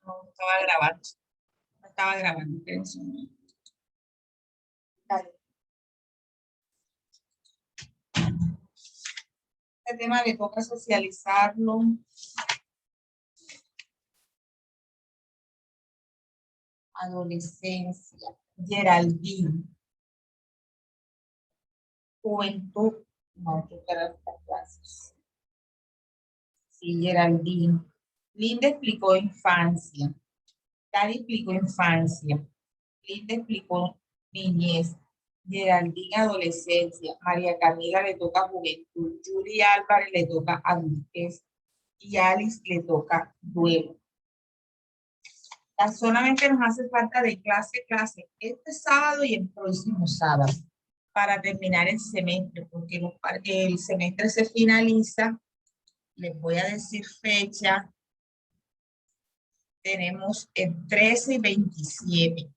No estaba grabando. No estaba grabando. Espérense un momento. Dale. Este tema le toca socializarlo. Adolescencia. Geraldine. Juventud. No, que para estas clases. Sí, Geraldine. Linda explicó infancia. Daddy explicó infancia. Linda explicó niñez. Geraldine adolescencia. María Camila le toca juventud. Julia Álvarez le toca adultez. Y Alice le toca duelo. Solamente nos hace falta de clase este sábado y el próximo sábado para terminar el semestre, porque el semestre se finaliza. Les voy a decir fecha. Tenemos el 13 y 27.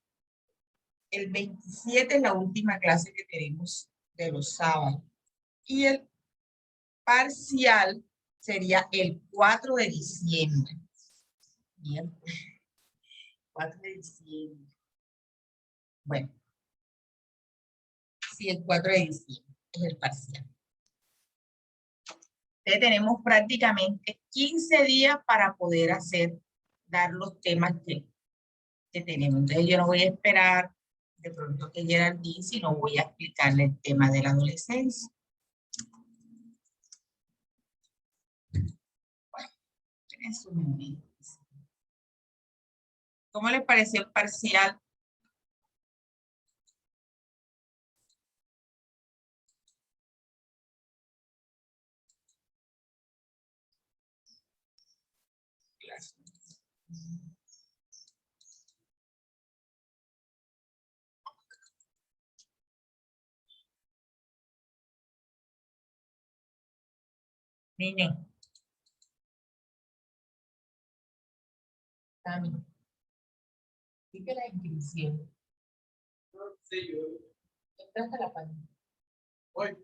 El 27 es la última clase que tenemos de los sábados. Y el parcial sería el 4 de diciembre. Bien. 4 de diciembre. Bueno. Sí, el 4 de diciembre es el parcial. Entonces tenemos prácticamente 15 días para poder dar los temas que tenemos. Entonces yo no voy a esperar de pronto que Geraldine, sino voy a explicarle el tema de la adolescencia. Bueno, en su momento. ¿Cómo les pareció el parcial? Niño. Tami. Sigue la inscripción. Sí, yo. ¿Entraste a la página? Hoy.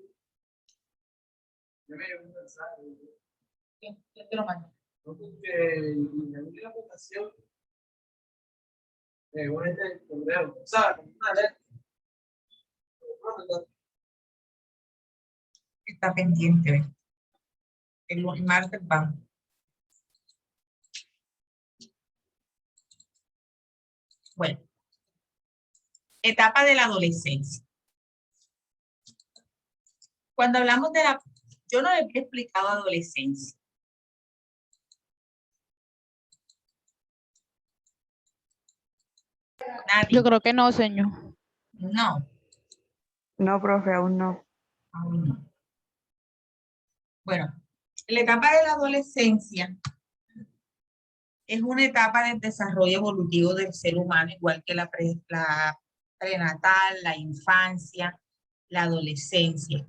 Yo me dio un mensaje. ¿Quién te lo mandó? No, porque en la votación voy a estar en el correo. O sea, como una alerta. Está pendiente, ¿ves? El martes vamos. Bueno, etapa de la adolescencia. Cuando hablamos de yo no les he explicado adolescencia. Nadie. Yo creo que no, señor. No. No, profe, aún no. Aún no. Bueno, la etapa de la adolescencia es una etapa del desarrollo evolutivo del ser humano, igual que la prenatal, la infancia, la adolescencia.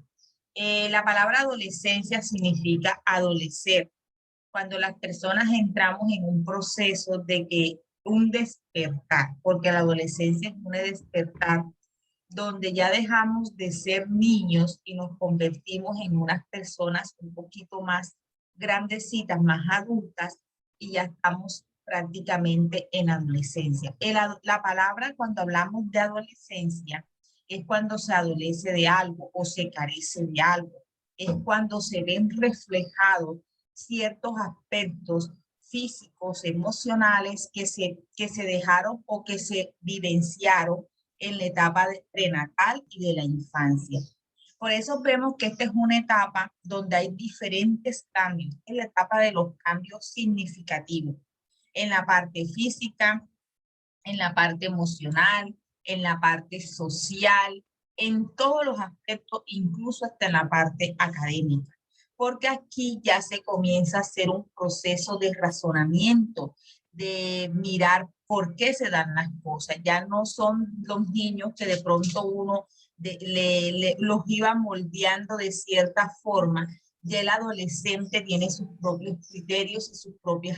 La palabra adolescencia significa adolecer. Cuando las personas entramos en un proceso de que un despertar, porque la adolescencia es un despertar donde ya dejamos de ser niños y nos convertimos en unas personas un poquito más grandecitas, más adultas, y ya estamos prácticamente en adolescencia. La palabra cuando hablamos de adolescencia es cuando se adolece de algo o se carece de algo. Es cuando se ven reflejados ciertos aspectos físicos, emocionales que se dejaron o que se vivenciaron en la etapa prenatal y de la infancia. Por eso vemos que esta es una etapa donde hay diferentes cambios, en la etapa de los cambios significativos, en la parte física, en la parte emocional, en la parte social, en todos los aspectos, incluso hasta en la parte académica. Porque aquí ya se comienza a hacer un proceso de razonamiento, de mirar por qué se dan las cosas. Ya no son los niños que de pronto uno los iba moldeando de cierta forma. Ya el adolescente tiene sus propios criterios y sus propios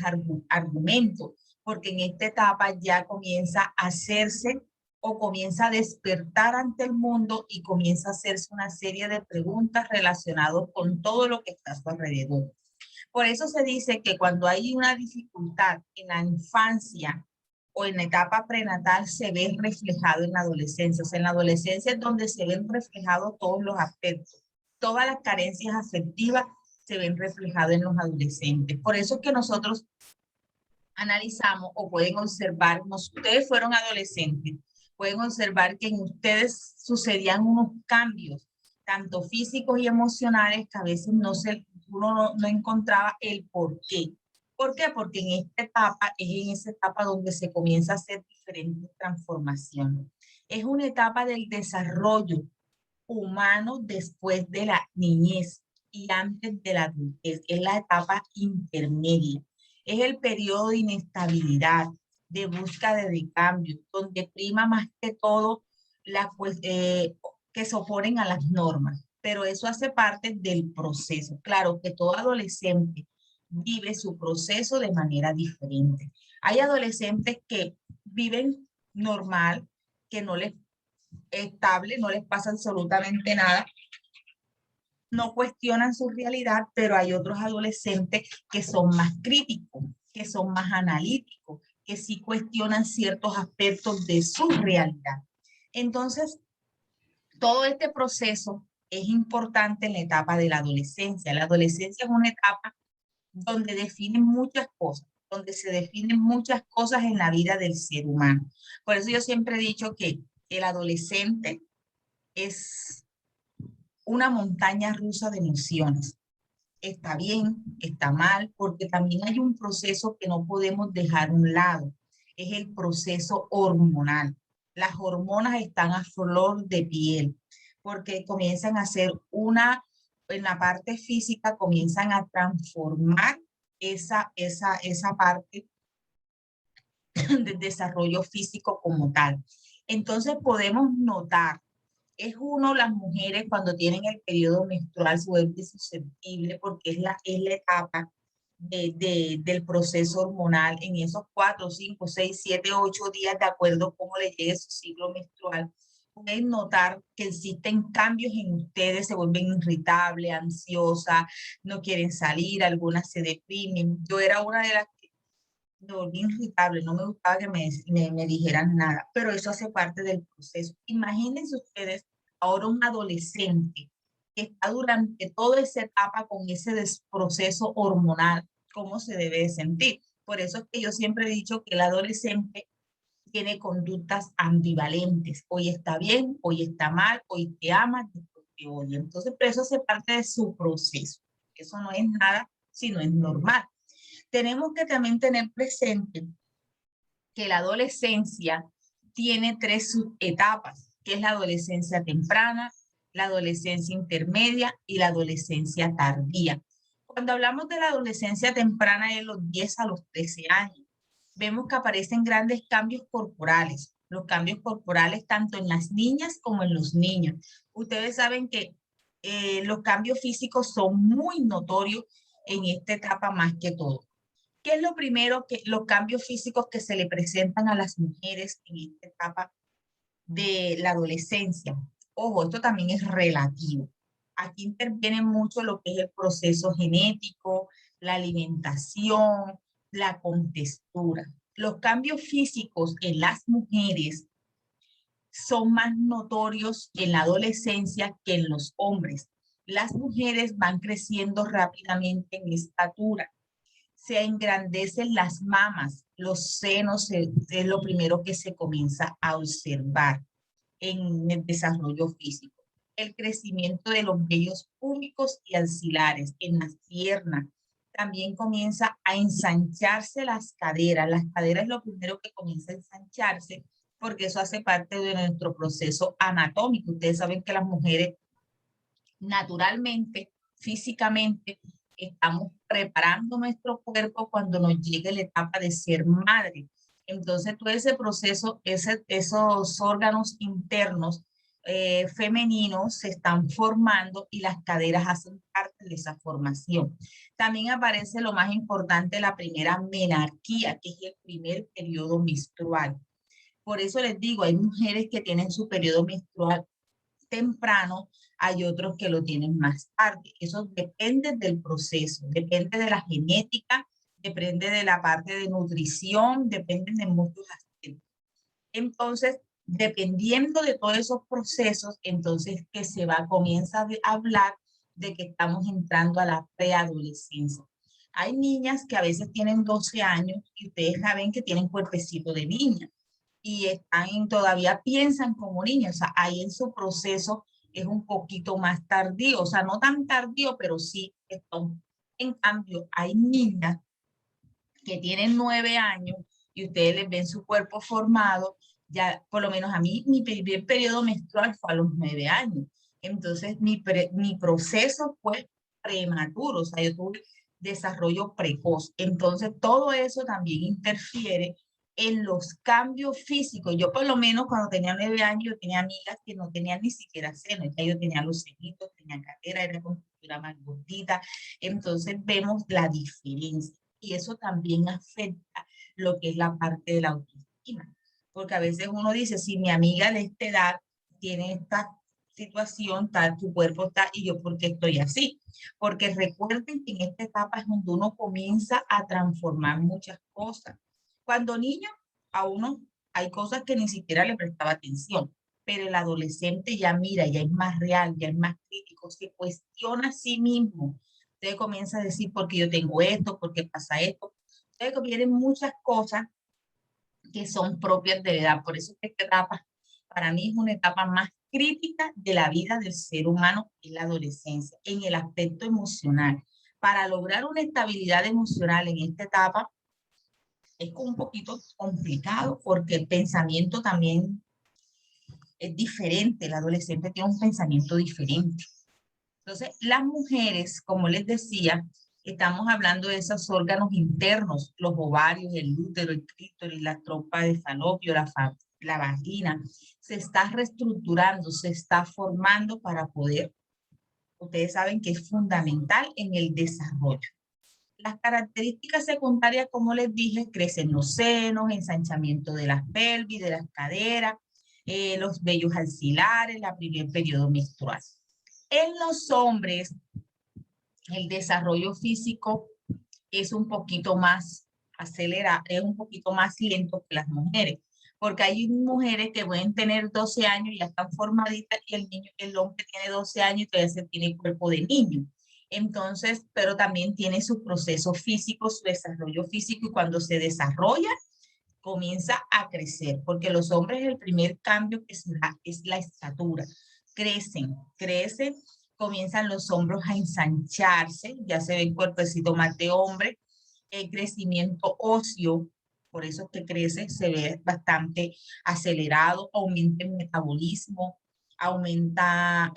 argumentos, porque en esta etapa ya comienza a hacerse o comienza a despertar ante el mundo y comienza a hacerse una serie de preguntas relacionadas con todo lo que está a su alrededor. Por eso se dice que cuando hay una dificultad en la infancia o en la etapa prenatal, se ve reflejado en la adolescencia. O sea, en la adolescencia es donde se ven reflejados todos los aspectos. Todas las carencias afectivas se ven reflejadas en los adolescentes. Por eso es que nosotros analizamos o pueden observar, ustedes fueron adolescentes, pueden observar que en ustedes sucedían unos cambios, tanto físicos y emocionales, que a veces uno no encontraba el por qué. ¿Por qué? Porque en esta etapa, es en esa etapa donde se comienza a hacer diferentes transformaciones. Es una etapa del desarrollo humano después de la niñez y antes de la adultez. Es la etapa intermedia. Es el periodo de inestabilidad, de búsqueda de cambio, donde prima más que todo que se oponen a las normas. Pero eso hace parte del proceso. Claro que todo adolescente vive su proceso de manera diferente. Hay adolescentes que viven normal, que no les estable, no les pasa absolutamente nada, no cuestionan su realidad, pero hay otros adolescentes que son más críticos, que son más analíticos, que sí cuestionan ciertos aspectos de su realidad. Entonces, todo este proceso es importante en la etapa de la adolescencia. La adolescencia es una etapa donde definen muchas cosas, donde se definen muchas cosas en la vida del ser humano. Por eso yo siempre he dicho que el adolescente es una montaña rusa de emociones. Está bien, está mal, porque también hay un proceso que no podemos dejar a un lado. Es el proceso hormonal. Las hormonas están a flor de piel, porque comienzan a hacer en la parte física, comienzan a transformar esa parte del desarrollo físico como tal. Entonces podemos notar es uno, las mujeres cuando tienen el periodo menstrual se vuelve susceptible porque es la etapa del proceso hormonal en esos 4, 5, 6, 7, 8 días, de acuerdo a cómo le llegue su ciclo menstrual. Pueden notar que existen cambios en ustedes, se vuelven irritables, ansiosas, no quieren salir, algunas se deprimen. Yo era una de las que me volví irritable, no me gustaba que me dijeran nada, pero eso hace parte del proceso. Imagínense ustedes ahora un adolescente que está durante toda esa etapa con ese proceso hormonal, ¿cómo se debe de sentir? Por eso es que yo siempre he dicho que el adolescente tiene conductas ambivalentes. Hoy está bien, hoy está mal, hoy te ama, después te odia. Entonces, pero eso hace parte de su proceso. Eso no es nada, sino es normal. Tenemos que también tener presente que la adolescencia tiene 3 subetapas, que es la adolescencia temprana, la adolescencia intermedia y la adolescencia tardía. Cuando hablamos de la adolescencia temprana de los 10 a los 13 años, vemos que aparecen grandes cambios corporales. Los cambios corporales tanto en las niñas como en los niños. Ustedes saben que los cambios físicos son muy notorios en esta etapa más que todo. ¿Qué es lo primero que los cambios físicos que se le presentan a las mujeres en esta etapa de la adolescencia? Ojo, esto también es relativo. Aquí interviene mucho lo que es el proceso genético, la alimentación, la contextura. Los cambios físicos en las mujeres son más notorios en la adolescencia que en los hombres. Las mujeres van creciendo rápidamente en estatura, se engrandecen las mamas, los senos es lo primero que se comienza a observar en el desarrollo físico. El crecimiento de los vellos púbicos y axilares en las piernas. También comienza a ensancharse las caderas. Las caderas es lo primero que comienza a ensancharse porque eso hace parte de nuestro proceso anatómico. Ustedes saben que las mujeres naturalmente, físicamente, estamos preparando nuestro cuerpo cuando nos llegue la etapa de ser madre. Entonces, todo ese proceso, esos órganos internos femeninos se están formando y las caderas hacen parte de esa formación. También aparece lo más importante, la primera menarquía, que es el primer periodo menstrual. Por eso les digo, hay mujeres que tienen su periodo menstrual temprano, hay otros que lo tienen más tarde. Eso depende del proceso, depende de la genética, depende de la parte de nutrición, depende de muchos aspectos. Entonces, dependiendo de todos esos procesos, entonces que se va, comienza a hablar de que estamos entrando a la preadolescencia. Hay niñas que a veces tienen 12 años y ustedes saben que tienen cuerpecito de niña y están, todavía piensan como niños, o sea, ahí en su proceso es un poquito más tardío, o sea, no tan tardío, pero sí están. En cambio, hay niñas que tienen 9 años y ustedes les ven su cuerpo formado, ya por lo menos a mí, mi primer periodo menstrual fue a los 9 años. Entonces, mi proceso fue prematuro, o sea, yo tuve desarrollo precoz. Entonces, todo eso también interfiere en los cambios físicos. Yo por lo menos cuando tenía 9 años, yo tenía amigas que no tenían ni siquiera seno, ya yo tenía los senitos, tenía cadera, era con cintura más gordita. Entonces, vemos la diferencia y eso también afecta lo que es la parte de la autoestima. Porque a veces uno dice, si mi amiga de esta edad tiene esta situación, tal, tu cuerpo está, y yo, ¿por qué estoy así? Porque recuerden que en esta etapa es donde uno comienza a transformar muchas cosas. Cuando niño, a uno hay cosas que ni siquiera le prestaba atención, pero el adolescente ya mira, ya es más real, ya es más crítico, se cuestiona a sí mismo. Usted comienza a decir, ¿por qué yo tengo esto? ¿Por qué pasa esto? Entonces vienen muchas cosas que son propias de la edad. Por eso esta etapa, para mí, es una etapa más crítica de la vida del ser humano en la adolescencia, en el aspecto emocional. Para lograr una estabilidad emocional en esta etapa es un poquito complicado porque el pensamiento también es diferente. El adolescente tiene un pensamiento diferente. Entonces, las mujeres, como les decía, estamos hablando de esos órganos internos, los ovarios, el útero, el clítoris, la trompa de falopio, la vagina, se está reestructurando, se está formando para poder, ustedes saben que es fundamental en el desarrollo. Las características secundarias, como les dije, crecen los senos, ensanchamiento de las pelvis, de las caderas, los vellos axilares, la primer periodo menstrual. En los hombres, el desarrollo físico es un poquito más acelerado, es un poquito más lento que las mujeres, porque hay mujeres que pueden tener 12 años y ya están formaditas y el hombre tiene 12 años y todavía se tiene el cuerpo de niño. Entonces, pero también tiene su proceso físico, su desarrollo físico y cuando se desarrolla, comienza a crecer, porque los hombres el primer cambio que se da es la estatura. Crecen, comienzan los hombros a ensancharse, ya se ve el cuerpecito más de hombre, el crecimiento óseo, por eso es que crece, se ve bastante acelerado, aumenta el metabolismo, aumenta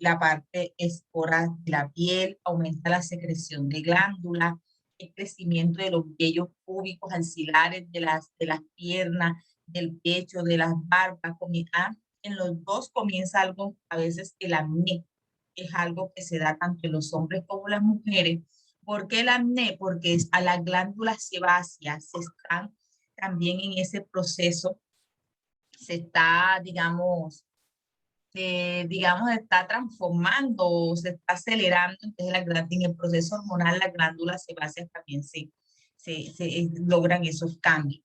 la parte espora de la piel, aumenta la secreción de glándulas, el crecimiento de los vellos púbicos axilares de las piernas, del pecho, de las barbas. En los dos comienza algo, a veces el acné, es algo que se da tanto en los hombres como en las mujeres. ¿Por qué el acné? Porque a las glándulas sebáceas se están también en ese proceso, se está, digamos, está transformando, se está acelerando, entonces en el proceso hormonal las glándulas sebáceas también logran esos cambios.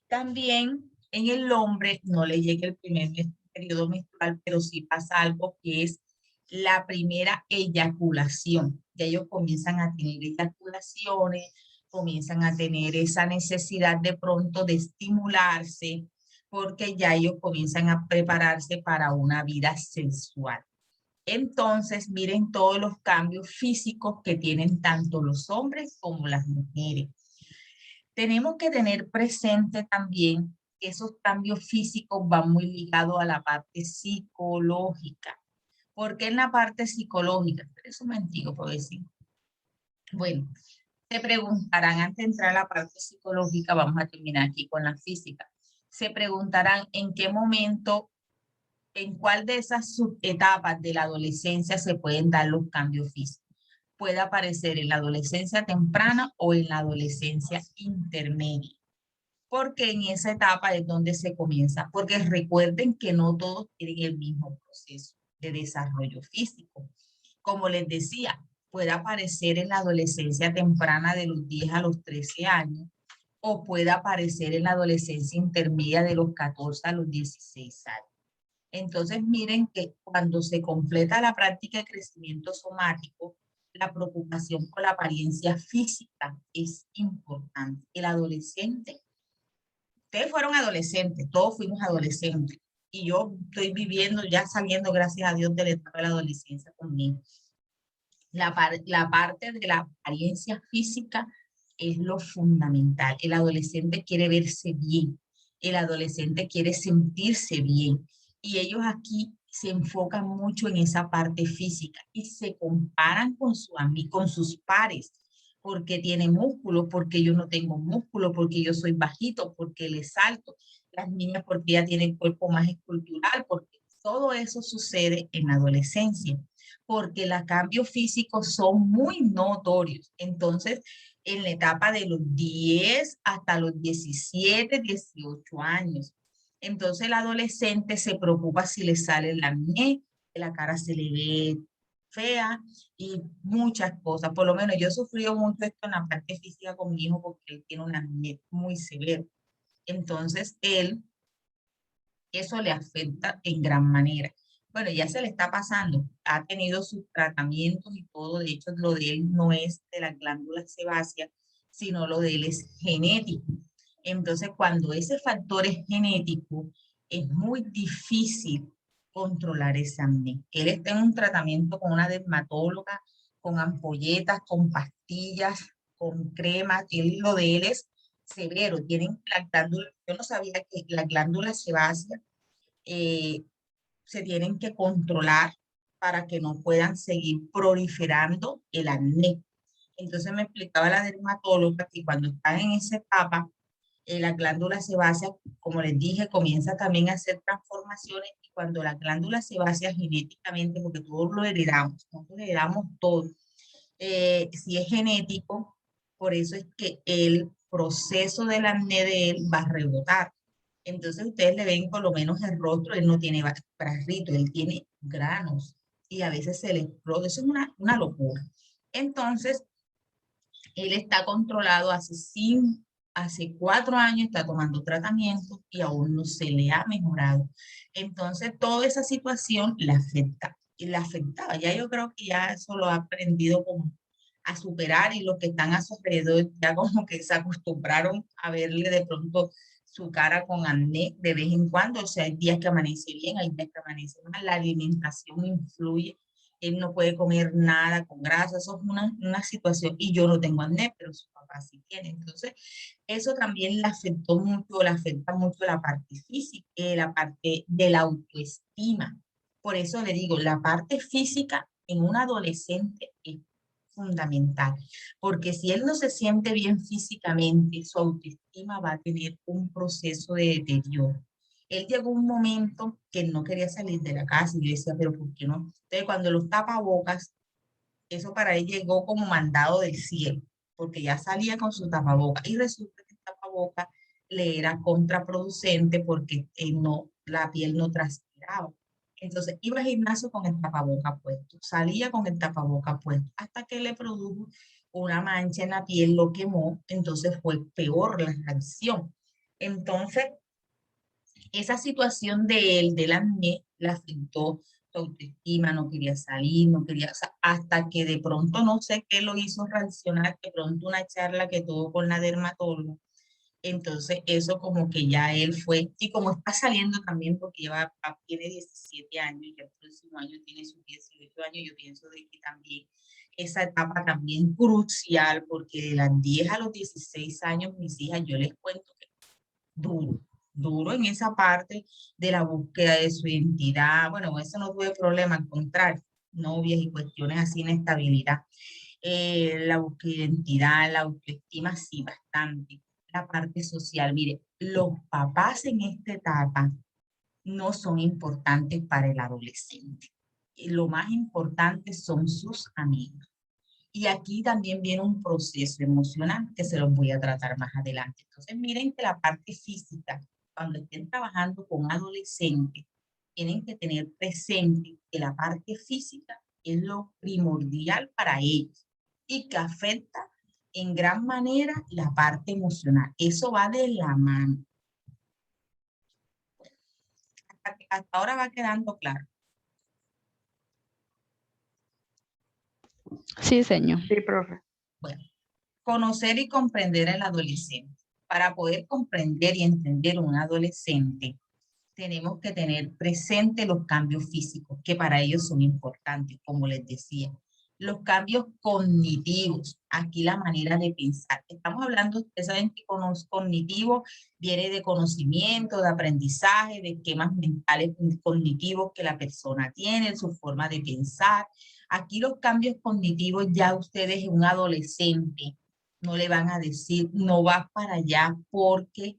También en el hombre no le llega el primer periodo menstrual, pero sí pasa algo que es la primera eyaculación. Ya ellos comienzan a tener eyaculaciones, comienzan a tener esa necesidad de pronto de estimularse, porque ya ellos comienzan a prepararse para una vida sexual. Entonces, miren todos los cambios físicos que tienen tanto los hombres como las mujeres. Tenemos que tener presente también que esos cambios físicos van muy ligados a la parte psicológica. ¿Por qué en la parte psicológica? Es un momentico, por decir. Bueno, se preguntarán antes de entrar a la parte psicológica, vamos a terminar aquí con la física. Se preguntarán en qué momento, en cuál de esas subetapas de la adolescencia se pueden dar los cambios físicos. Puede aparecer en la adolescencia temprana o en la adolescencia intermedia. Porque en esa etapa es donde se comienza. Porque recuerden que no todos tienen el mismo proceso. de desarrollo físico. Como les decía, puede aparecer en la adolescencia temprana de los 10 a los 13 años o puede aparecer en la adolescencia intermedia de los 14 a los 16 años. Entonces, miren que cuando se completa la práctica de crecimiento somático, la preocupación por la apariencia física es importante. El adolescente, ustedes fueron adolescentes, todos fuimos adolescentes, y yo estoy viviendo, ya saliendo, gracias a Dios, de la etapa de la adolescencia conmigo. La parte de la apariencia física es lo fundamental. El adolescente quiere verse bien, el adolescente quiere sentirse bien, y ellos aquí se enfocan mucho en esa parte física y se comparan con sus pares, porque tiene músculo, porque yo no tengo músculo, porque yo soy bajito, porque él es alto, las niñas porque ya tienen el cuerpo más escultural, porque todo eso sucede en la adolescencia, porque los cambios físicos son muy notorios. Entonces, en la etapa de los 10 hasta los 17, 18 años. Entonces el adolescente se preocupa si le sale el acné, que la cara se le ve fea y muchas cosas. Por lo menos yo he sufrido mucho esto en la parte física con mi hijo porque él tiene un acné muy severo. Entonces eso le afecta en gran manera. Bueno, ya se le está pasando, ha tenido sus tratamientos y todo, de hecho lo de él no es de la glándula sebácea, sino lo de él es genético. Entonces, cuando ese factor es genético, es muy difícil controlar ese acné. Él está en un tratamiento con una dermatóloga, con ampolletas, con pastillas, con cremas, y lo de él es severo. Tienen la glándula, yo no sabía que la glándula sebácea se tienen que controlar para que no puedan seguir proliferando el acné. Entonces me explicaba la dermatóloga que cuando están en esa etapa, la glándula sebácea, como les dije, comienza también a hacer transformaciones y cuando la glándula sebácea genéticamente, porque todos lo heredamos, nosotros heredamos todo, si es genético, por eso es que el proceso del acné de él va a rebotar. Entonces ustedes le ven por lo menos el rostro, él no tiene barritos, él tiene granos y a veces se le explota, eso es una locura. Entonces, él está controlado hace 4 años, está tomando tratamiento y aún no se le ha mejorado. Entonces, toda esa situación le afecta y le afectaba. Ya yo creo que ya eso lo ha aprendido como a superar y los que están a su alrededor ya como que se acostumbraron a verle de pronto su cara con acné de vez en cuando. O sea, hay días que amanece bien, hay días que amanece mal. La alimentación influye, él no puede comer nada con grasa, eso es una situación, y yo no tengo acné, pero su papá sí tiene. Entonces, eso también le afectó mucho, le afecta mucho la parte física, la parte de la autoestima. Por eso le digo, la parte física en un adolescente es fundamental, porque si él no se siente bien físicamente, su autoestima va a tener un proceso de deterioro. Él llegó un momento que no quería salir de la casa y yo decía, pero ¿por qué no? Entonces, cuando los tapabocas, eso para él llegó como mandado del cielo, porque ya salía con su tapabocas y resulta que el tapabocas le era contraproducente porque la piel no transpiraba. Entonces iba al gimnasio con el tapabocas puesto, salía con el tapabocas puesto, hasta que le produjo una mancha en la piel, lo quemó, entonces fue peor la reacción. Entonces, esa situación de él, del acné, la afectó su autoestima, no quería salir, no quería, o sea, hasta que de pronto no sé qué lo hizo reaccionar, de pronto una charla que tuvo con la dermatóloga. Entonces, eso como que ya él fue, y como está saliendo también, porque tiene 17 años, y el próximo año tiene sus 18 años, yo pienso de que también esa etapa también crucial, porque de las 10 a los 16 años, mis hijas, yo les cuento que duro, duro en esa parte de la búsqueda de su identidad. Bueno, eso no tuve problema, al contrario, novias y cuestiones así, inestabilidad. La búsqueda de identidad, la autoestima, sí, bastante. La parte social, mire, los papás en esta etapa no son importantes para el adolescente. Lo más importante son sus amigos. Y aquí también viene un proceso emocional que se los voy a tratar más adelante. Entonces, miren que la parte física, cuando estén trabajando con adolescentes, tienen que tener presente que la parte física es lo primordial para ellos y que afecta en gran manera la parte emocional. Eso va de la mano. Hasta ahora va quedando claro. Sí, señor. Sí, profe. Bueno, conocer y comprender al adolescente. Para poder comprender y entender a un adolescente, tenemos que tener presente los cambios físicos, que para ellos son importantes, como les decía. Los cambios cognitivos, aquí la manera de pensar. Estamos hablando, ustedes saben que cognitivo viene de conocimiento, de aprendizaje, de esquemas mentales cognitivos que la persona tiene, su forma de pensar. Aquí los cambios cognitivos ya ustedes, un adolescente, no le van a decir, no vas para allá porque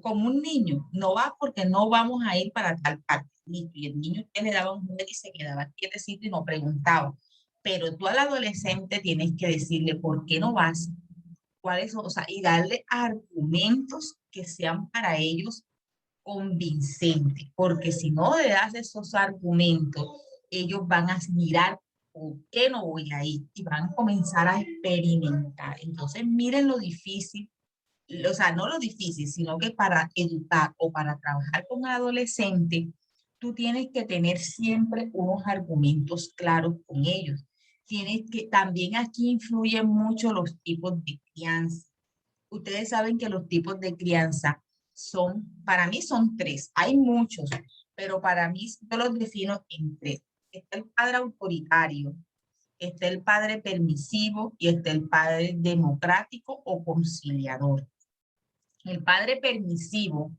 como un niño, no va porque no vamos a ir para tal parte. Y el niño usted le daba un juguete y se quedaba quietecito y no preguntaba. Pero tú al adolescente tienes que decirle por qué no vas, cuáles son, o sea, y darle argumentos que sean para ellos convincentes, porque si no le das esos argumentos, ellos van a mirar por qué no voy a ir y van a comenzar a experimentar. Entonces, miren lo difícil, o sea, no lo difícil, sino que para educar o para trabajar con adolescentes, tú tienes que tener siempre unos argumentos claros con ellos. Tienes que, también aquí influyen mucho los tipos de crianza. Ustedes saben que los tipos de crianza son, para mí son tres, hay muchos, pero para mí yo los defino en tres. Está el padre autoritario, está el padre permisivo y está el padre democrático o conciliador. El padre permisivo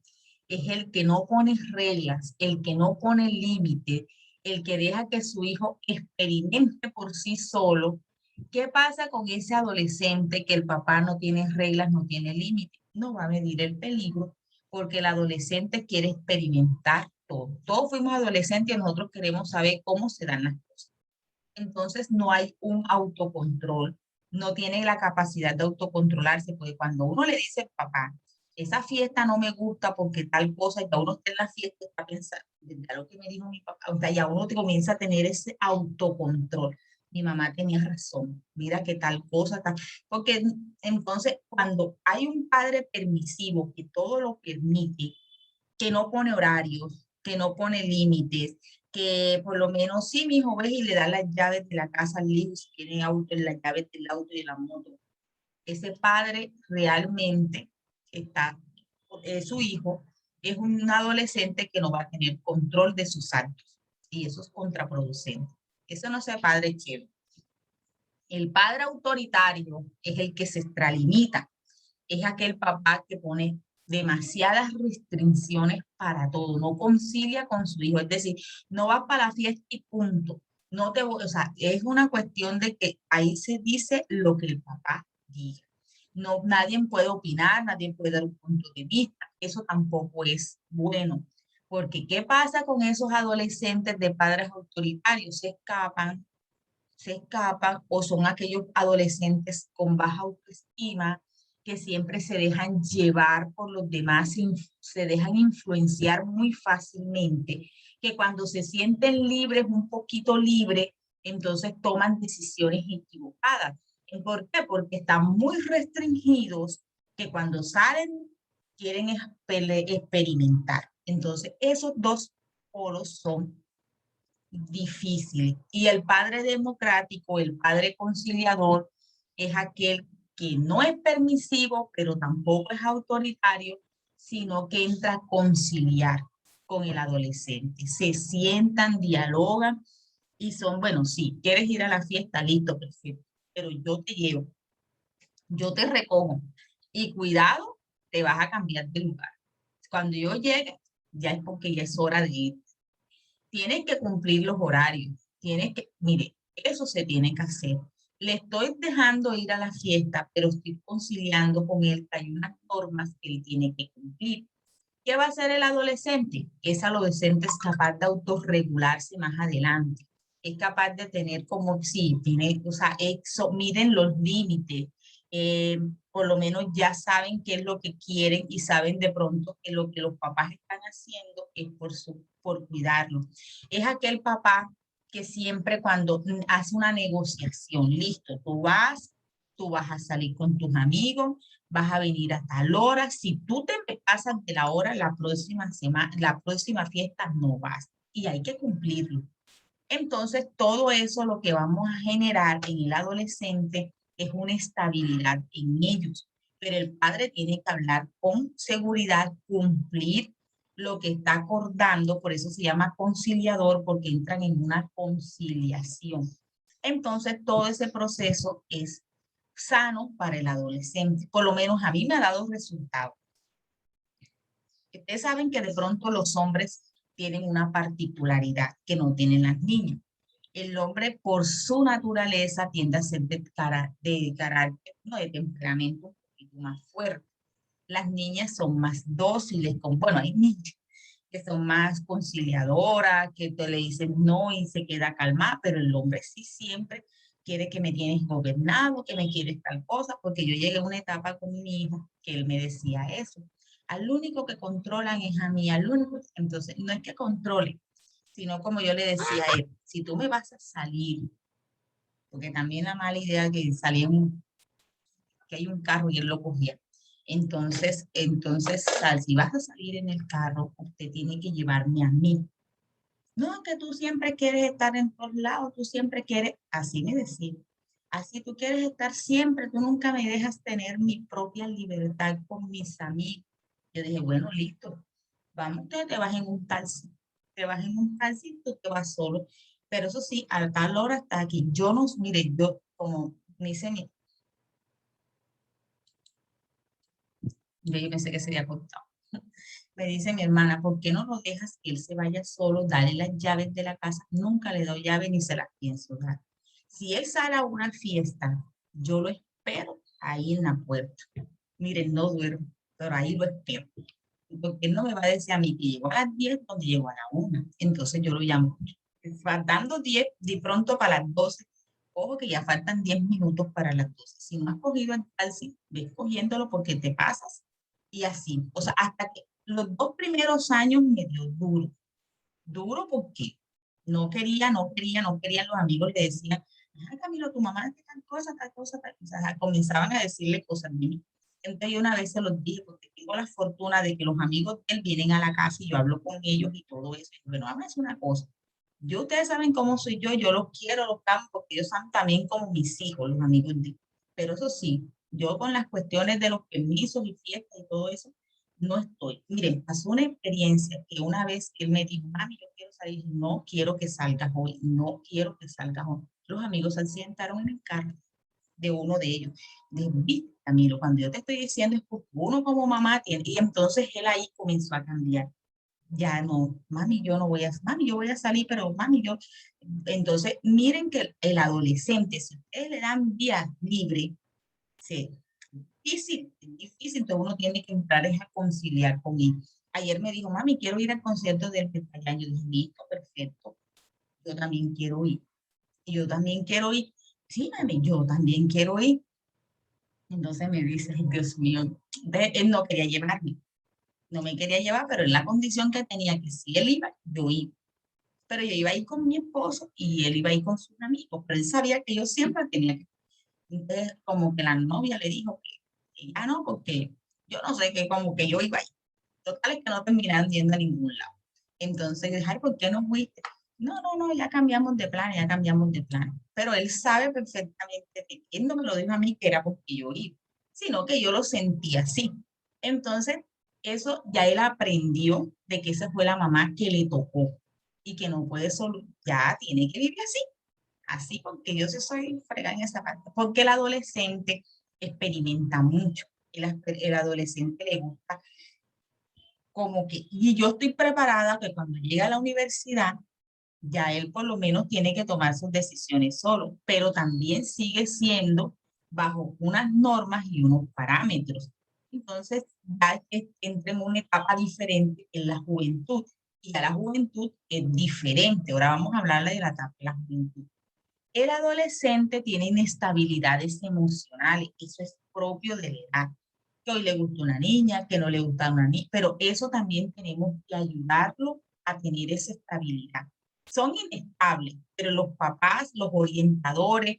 es el que no pone reglas, el que no pone límites, el que deja que su hijo experimente por sí solo. ¿Qué pasa con ese adolescente que el papá no tiene reglas, no tiene límites? No va a medir el peligro porque el adolescente quiere experimentar todo. Todos fuimos adolescentes y nosotros queremos saber cómo se dan las cosas. Entonces no hay un autocontrol, no tiene la capacidad de autocontrolarse, porque cuando uno le dice al papá, esa fiesta no me gusta porque tal cosa, y ya uno está en la fiesta, está pensando, ya lo que me dijo mi papá, o sea, ya uno te comienza a tener ese autocontrol. Mi mamá tenía razón, mira que tal cosa, tal, porque entonces cuando hay un padre permisivo que todo lo permite, que no pone horarios, que no pone límites, que por lo menos sí, mi hijo, ves y le da las llaves de la casa al hijo, si tiene auto, las llaves del auto y de la moto. Ese padre realmente está, su hijo es un adolescente que no va a tener control de sus actos y eso es contraproducente. Eso no es el padre chévere. El padre autoritario es el que se extralimita, es aquel papá que pone demasiadas restricciones para todo, no concilia con su hijo, es decir, no vas para la fiesta y punto. No te voy, o sea, es una cuestión de que ahí se dice lo que el papá diga. No, nadie puede opinar, nadie puede dar un punto de vista. Eso tampoco es bueno. Porque ¿qué pasa con esos adolescentes de padres autoritarios? Se escapan o son aquellos adolescentes con baja autoestima que siempre se dejan llevar por los demás, se dejan influenciar muy fácilmente, que cuando se sienten libres, un poquito libres, entonces toman decisiones equivocadas. ¿Por qué? Porque están muy restringidos, que cuando salen quieren experimentar. Entonces, esos dos polos son difíciles. Y el padre democrático, el padre conciliador, es aquel que no es permisivo, pero tampoco es autoritario, sino que entra a conciliar con el adolescente. Se sientan, dialogan y son, bueno, sí, quieres ir a la fiesta, listo, perfecto, pero yo te llevo, yo te recojo y cuidado, te vas a cambiar de lugar. Cuando yo llegue, ya es porque ya es hora de ir. Tienes que cumplir los horarios, tienes que, mire, eso se tiene que hacer. Le estoy dejando ir a la fiesta, pero estoy conciliando con él que hay unas normas que él tiene que cumplir. ¿Qué va a hacer el adolescente? Ese adolescente es capaz de autorregularse más adelante. Es capaz de tener como, sí, tiene, o sea, miren los límites. por lo menos ya saben qué es lo que quieren y saben de pronto que lo que los papás están haciendo es por cuidarlo. Es aquel papá que siempre cuando hace una negociación, listo, tú vas a salir con tus amigos, vas a venir a tal hora, si tú te pasas de la hora, la próxima semana, la próxima fiesta no vas y hay que cumplirlo. Entonces, todo eso lo que vamos a generar en el adolescente es una estabilidad en ellos. Pero el padre tiene que hablar con seguridad, cumplir lo que está acordando, por eso se llama conciliador, porque entran en una conciliación. Entonces, todo ese proceso es sano para el adolescente. Por lo menos a mí me ha dado resultados. Ustedes saben que de pronto los hombres tienen una particularidad que no tienen las niñas. El hombre por su naturaleza tiende a ser de carácter, no, de temperamento un poquito más fuerte. Las niñas son más dóciles, bueno, hay niñas que son más conciliadoras, que te le dicen no y se queda calmada, pero el hombre sí siempre quiere que me tienes gobernado, que me quieres tal cosa, porque yo llegué a una etapa con mi hijo que él me decía eso. Al único que controlan es a mí, al único, entonces no es que controle, sino como yo le decía a él, si tú me vas a salir, porque también la mala idea que salía que hay un carro y él lo cogía. Entonces, si vas a salir en el carro, usted tiene que llevarme a mí. No, que tú siempre quieres estar en todos lados, tú siempre quieres, así me decía, así tú quieres estar siempre, tú nunca me dejas tener mi propia libertad con mis amigos. Yo dije, bueno, listo, vamos, te vas en un taxi, te vas en un taxi, tú te vas solo, pero eso sí, a tal hora está aquí. Yo no, mire, yo como me dice yo pensé que sería contado. Me dice mi hermana, ¿por qué no lo dejas que él se vaya solo? Dale las llaves de la casa. Nunca le doy llaves ni se las pienso dar. Si él sale a una fiesta, yo lo espero ahí en la puerta. Miren, no duermo, pero ahí lo espero. Porque él no me va a decir a mí que llegó a las 10 donde llegó a la 1. Entonces yo lo llamo. Faltando 10, de pronto para las 12. Ojo que ya faltan 10 minutos para las 12. Si no has cogido el taxi, ves cogiéndolo porque te pasas y así. O sea, hasta que los 2 primeros años me dio duro. Duro porque no querían los amigos, le decían, ay Camilo, tu mamá hace tal cosa, tal cosa, tal cosa. O sea, comenzaban a decirle cosas a mí. Entonces yo una vez se los dije, porque tengo la fortuna de que los amigos de él vienen a la casa y yo hablo con ellos y todo eso. Y bueno, vamos a hacer una cosa. Yo, ustedes saben cómo soy yo los quiero, los amo, porque ellos son también como mis hijos, los amigos de él. Pero eso sí, yo con las cuestiones de los permisos y fiestas y todo eso, no estoy. Miren, pasó una experiencia que una vez él me dijo, mami, yo quiero salir, no quiero que salgas hoy, no quiero que salgas hoy. Los amigos se sentaron en el carro de uno de ellos. Dije, viste, Camilo, cuando yo te estoy diciendo es porque uno como mamá tiene, y entonces él ahí comenzó a cambiar. Ya no, mami, yo no voy a, mami, yo voy a salir, pero mami, yo, entonces miren que el adolescente, si ustedes le dan vía libre, sí, difícil, entonces uno tiene que entrar a conciliar con él. Ayer me dijo, mami, quiero ir al concierto del Pepayán. Yo dije, listo, perfecto, yo también quiero ir. Y yo también quiero ir. Sí, mami, yo también quiero ir. Entonces me dice, "Ay, Dios mío, él no quería llevarme, no me quería llevar, pero en la condición que tenía que si él iba, yo iba. Pero yo iba a ir con mi esposo y él iba a ir con sus amigos, pero él sabía que yo siempre tenía que. Entonces, como que la novia le dijo que ya no, porque yo no sé, que como que yo iba a ir. Total es que no terminaron yendo a ningún lado. Entonces, dije, ay, ¿por qué no fuiste? No, no, no, ya cambiamos de plan, ya cambiamos de plan. Pero él sabe perfectamente que él no me lo dijo a mí que era porque yo iba, sino que yo lo sentía así. Entonces, eso ya él aprendió de que esa fue la mamá que le tocó y que no puede solo, ya tiene que vivir así, así porque yo sí soy fregada en esa parte, porque el adolescente experimenta mucho, el adolescente le gusta como que, y yo estoy preparada que cuando llegue a la universidad, ya él por lo menos tiene que tomar sus decisiones solo, pero también sigue siendo bajo unas normas y unos parámetros. Entonces, ya entra en una etapa diferente en la juventud, y ya la juventud es diferente. Ahora vamos a hablarle de la etapa de la juventud. El adolescente tiene inestabilidades emocionales, eso es propio de la edad. Que hoy le gusta una niña, que no le gusta una niña, pero eso también tenemos que ayudarlo a tener esa estabilidad. Son inestables, pero los papás, los orientadores,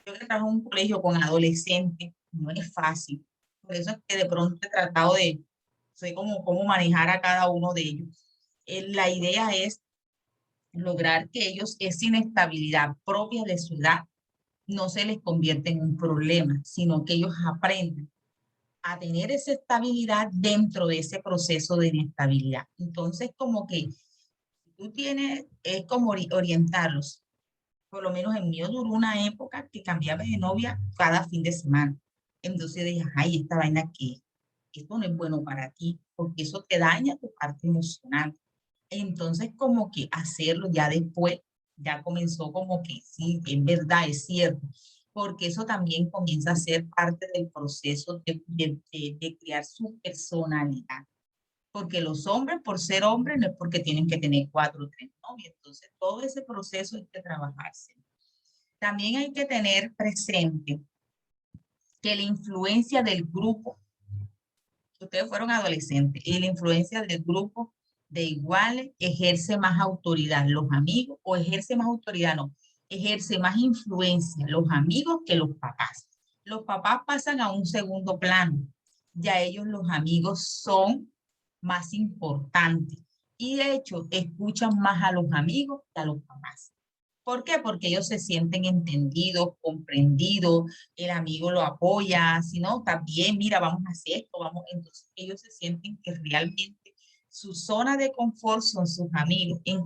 yo que trabajo en un colegio con adolescentes, no es fácil. Por eso es que de pronto he tratado de, sé cómo manejar a cada uno de ellos. La idea es lograr que ellos esa inestabilidad propia de su edad no se les convierta en un problema, sino que ellos aprendan a tener esa estabilidad dentro de ese proceso de inestabilidad. Entonces, como que tú tienes, es como orientarlos. Por lo menos en mí duró una época que cambiaba de novia cada fin de semana. Entonces dije, ay, esta vaina que esto no es bueno para ti, porque eso te daña tu parte emocional. Entonces, como que hacerlo ya después, ya comenzó como que sí, en verdad, es cierto, porque eso también comienza a ser parte del proceso de crear su personalidad. Porque los hombres, por ser hombres, no es porque tienen que tener 4 o 3 novias. Entonces, todo ese proceso hay que trabajarse. También hay que tener presente que la influencia del grupo, ustedes fueron adolescentes, y la influencia del grupo de iguales ejerce más autoridad, los amigos, o ejerce más autoridad, no, ejerce más influencia los amigos que los papás. Los papás pasan a un segundo plano, ya ellos los amigos son más importantes y de hecho escuchan más a los amigos que a los papás. ¿Por qué? Porque ellos se sienten entendidos, comprendidos, el amigo lo apoya, si no, también, mira, vamos a hacer esto, vamos, entonces ellos se sienten que realmente su zona de confort son sus amigos. En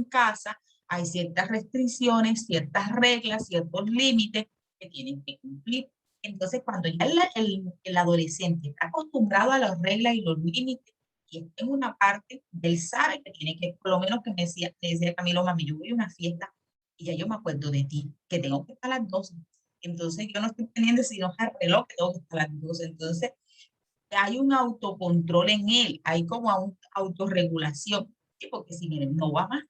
casa hay ciertas restricciones, ciertas reglas, ciertos límites que tienen que cumplir. Entonces, cuando ya el adolescente está acostumbrado a las reglas y los límites, y está en una parte, él sabe que tiene que, por lo menos que me decía Camilo, mami, yo voy a una fiesta y ya yo me acuerdo de ti, que tengo que estar a las 12. Entonces yo no estoy pendiente si no es el reloj, que tengo que estar a las 12. Entonces hay un autocontrol en él, hay como una autorregulación, ¿sí? Porque si miren, no va más.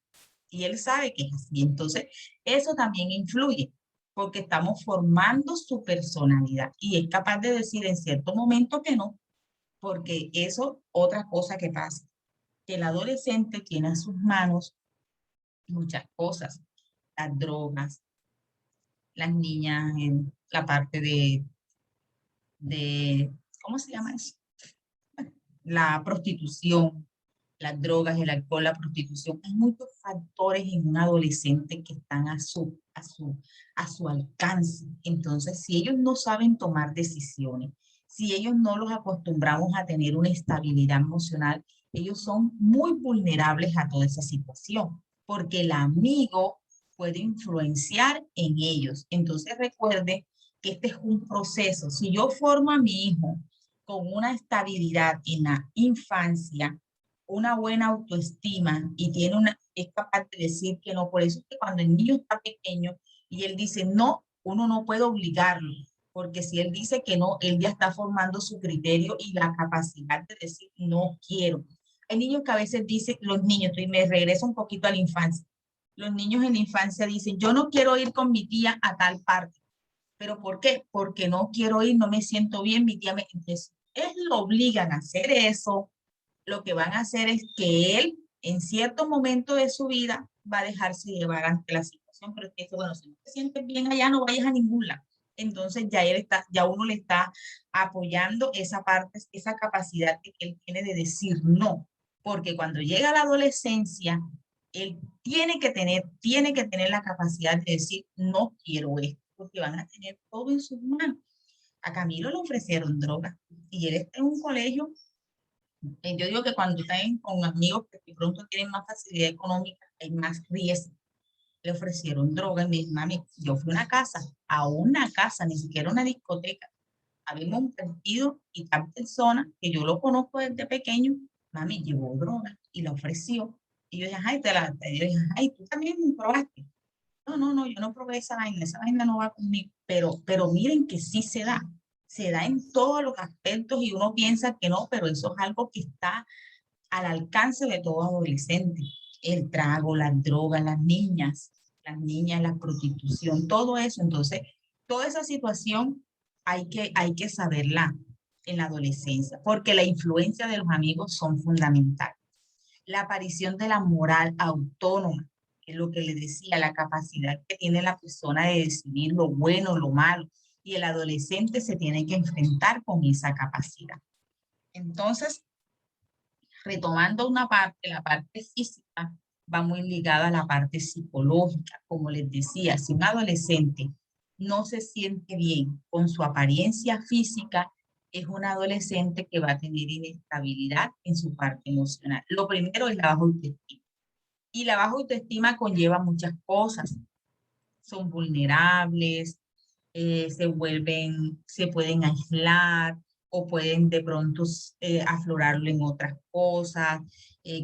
Y él sabe que es así. Entonces eso también influye, porque estamos formando su personalidad y es capaz de decir en cierto momento que no, porque eso, otra cosa que pasa, que el adolescente tiene a sus manos muchas cosas, las drogas, las niñas en la parte de ¿cómo se llama eso? La prostitución, las drogas, el alcohol, la prostitución. Hay muchos factores en un adolescente que están a su alcance. Entonces, si ellos no saben tomar decisiones, si ellos no los acostumbramos a tener una estabilidad emocional, ellos son muy vulnerables a toda esa situación, porque el amigo puede influenciar en ellos. Entonces, recuerde que este es un proceso. Si yo formo a mi hijo con una estabilidad en la infancia, una buena autoestima y es capaz de decir que no. Por eso es que cuando el niño está pequeño y él dice no, uno no puede obligarlo, porque si él dice que no, él ya está formando su criterio y la capacidad de decir no quiero. Hay niños que a veces dicen, los niños, y me regreso un poquito a la infancia, los niños en la infancia dicen, yo no quiero ir con mi tía a tal parte. ¿Pero por qué? Porque no quiero ir, no me siento bien, mi tía me... Entonces, ellos lo obligan a hacer eso, lo que van a hacer es que él, en cierto momento de su vida, va a dejarse llevar ante la situación, pero es que, bueno, si no te sientes bien allá, no vayas a ningún lado. Entonces ya uno le está apoyando esa parte, esa capacidad que él tiene de decir no, porque cuando llega a la adolescencia, él tiene que tener la capacidad de decir no quiero esto, porque van a tener todo en sus manos. A Camilo le ofrecieron droga y él está en un colegio. Yo digo que cuando están con amigos que de pronto tienen más facilidad económica, hay más riesgo. Le ofrecieron droga y me dijo, mami, yo fui a una casa, ni siquiera una discoteca. Habíamos un partido y tal persona que yo lo conozco desde pequeño, mami, llevó droga y la ofreció. Y yo dije, ay, yo dije, ay, tú también probaste. No, no, no, yo no probé esa vaina no va conmigo, pero miren que sí se da en todos los aspectos y uno piensa que no, pero eso es algo que está al alcance de todo adolescente. El trago, las drogas, las niñas, la prostitución, todo eso. Entonces, toda esa situación hay que saberla en la adolescencia, porque la influencia de los amigos son fundamentales. La aparición de la moral autónoma, que es lo que le decía, la capacidad que tiene la persona de decidir lo bueno, lo malo, y el adolescente se tiene que enfrentar con esa capacidad. Entonces, retomando una parte, la parte física va muy ligada a la parte psicológica. Como les decía, si un adolescente no se siente bien con su apariencia física, es un adolescente que va a tener inestabilidad en su parte emocional. Lo primero es la baja autoestima. Y la baja autoestima conlleva muchas cosas. Son vulnerables, se pueden aislar o pueden de pronto aflorarlo en otras cosas,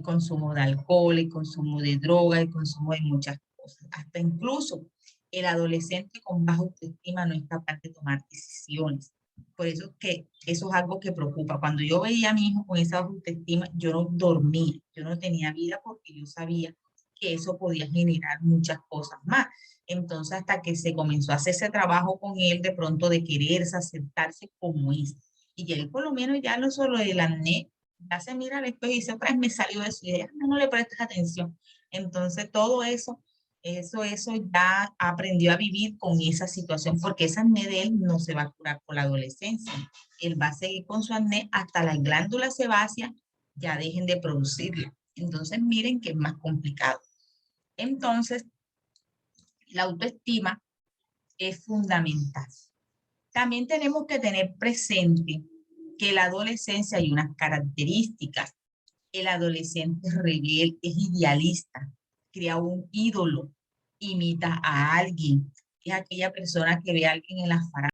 consumo de alcohol, el consumo de droga, el consumo de muchas cosas. Hasta incluso el adolescente con baja autoestima no es capaz de tomar decisiones. Por eso es que eso es algo que preocupa. Cuando yo veía a mi hijo con esa baja autoestima, yo no dormía, yo no tenía vida porque yo sabía que eso podía generar muchas cosas más. Entonces, hasta que se comenzó a hacer ese trabajo con él, de pronto de quererse, aceptarse como es. Y él por lo menos ya no solo del acné, ya se mira al espejo y dice, otra vez me salió eso, y ya no le prestas atención. Entonces, todo eso ya aprendió a vivir con esa situación, porque ese acné de él no se va a curar por la adolescencia. Él va a seguir con su acné hasta las glándulas sebáceas ya dejen de producirla. Entonces, miren que es más complicado. Entonces, la autoestima es fundamental. También tenemos que tener presente que la adolescencia hay unas características. El adolescente rebelde es idealista, crea un ídolo, imita a alguien, es aquella persona que ve a alguien en la farándula